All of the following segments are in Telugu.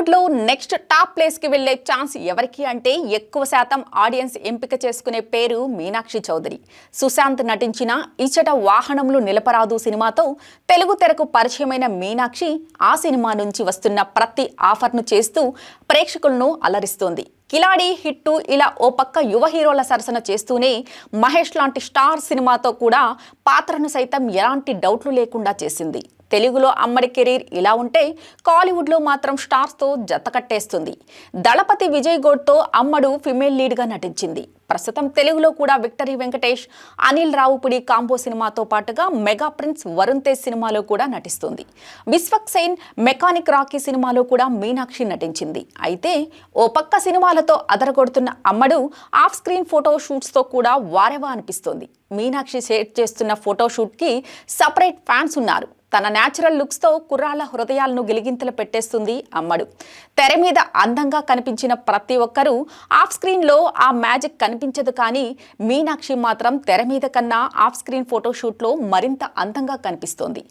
టాలీవుడ్లో నెక్స్ట్ టాప్ ప్లేస్కి వెళ్లే ఛాన్స్ ఎవరికి అంటే ఎక్కువ శాతం ఆడియన్స్ ఎంపిక చేసుకునే పేరు మీనాక్షి చౌదరి. సుశాంత్ నటించిన ఇచ్చట వాహనంలో నిలపరాదు సినిమాతో తెలుగు తెరకు పరిచయమైన మీనాక్షి ఆ సినిమా నుంచి వస్తున్న ప్రతి ఆఫర్ను చేస్తూ ప్రేక్షకులను అలరిస్తోంది. కిలాడి హిట్టు ఇలా ఓ పక్క యువ హీరోల సరసన చేస్తూనే మహేష్ లాంటి స్టార్ సినిమాతో కూడా పాత్రను సైతం ఎలాంటి డౌట్లు లేకుండా చేసింది. తెలుగులో అమ్మడి కెరీర్ ఇలా ఉంటే కాలీవుడ్లో మాత్రం స్టార్స్తో జత కట్టేస్తుంది. దళపతి విజయ్ గౌడ్తో అమ్మడు ఫిమేల్ లీడ్గా నటించింది. ప్రస్తుతం తెలుగులో కూడా విక్టరీ వెంకటేష్, అనిల్ రావుపుడి కాంబో సినిమాతో పాటుగా మెగా ప్రిన్స్ వరుణ్ తేజ్ సినిమాలో కూడా నటిస్తుంది. విశ్వక్సేన్ మెకానిక్ రాకీ సినిమాలో కూడా మీనాక్షి నటించింది. అయితే ఓ పక్క సినిమాలతో అదరగొడుతున్న అమ్మడు ఆఫ్ స్క్రీన్ ఫోటో షూట్స్తో కూడా వారెవా అనిపిస్తోంది. మీనాక్షి షేర్ చేస్తున్న ఫోటోషూట్కి సపరేట్ ఫ్యాన్స్ ఉన్నారు. తన న్యాచురల్ లుక్స్తో కుర్రాళ్ల హృదయాలను గిలిగింతలు పెట్టేస్తుంది అమ్మడు. తెర మీద అందంగా కనిపించిన ప్రతి ఒక్కరూ ఆఫ్ స్క్రీన్లో ఆ మ్యాజిక్ కనిపించదు. కానీ మీనాక్షి మాత్రం తెర మీద కన్నా ఆఫ్ స్క్రీన్ ఫోటోషూట్లో మరింత అందంగా కనిపిస్తోంది.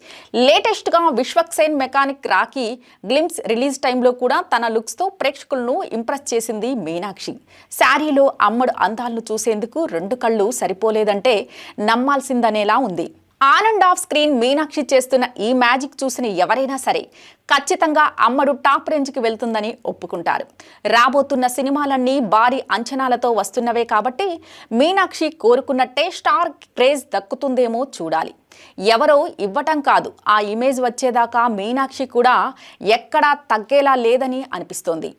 లేటెస్ట్గా Vishwaksen mechanic Rocky glimpse release టైంలో కూడా తన లుక్స్తో ప్రేక్షకులను ఇంప్రెస్ చేసింది మీనాక్షి. శారీలో అమ్మడు అందాలను చూసేందుకు రెండు కళ్ళు సరిపోలేదంటే నమ్మాల్సిందనేలా ఉంది. On and off screen Meenakshi చేస్తున్న ఈ మ్యాజిక్ చూసిన ఎవరైనా సరే ఖచ్చితంగా అమ్మడు టాప్ రేంజ్కి వెళ్తుందని ఒప్పుకుంటారు. రాబోతున్న సినిమాలన్నీ భారీ అంచనాలతో వస్తున్నవే కాబట్టి మీనాక్షి కోరుకున్నట్టే స్టార్ క్రేజ్ దక్కుతుందేమో చూడాలి. ఎవరో ఇవ్వటం కాదు, ఆ ఇమేజ్ వచ్చేదాకా మీనాక్షి కూడా ఎక్కడా తగ్గేలా లేదని అనిపిస్తోంది.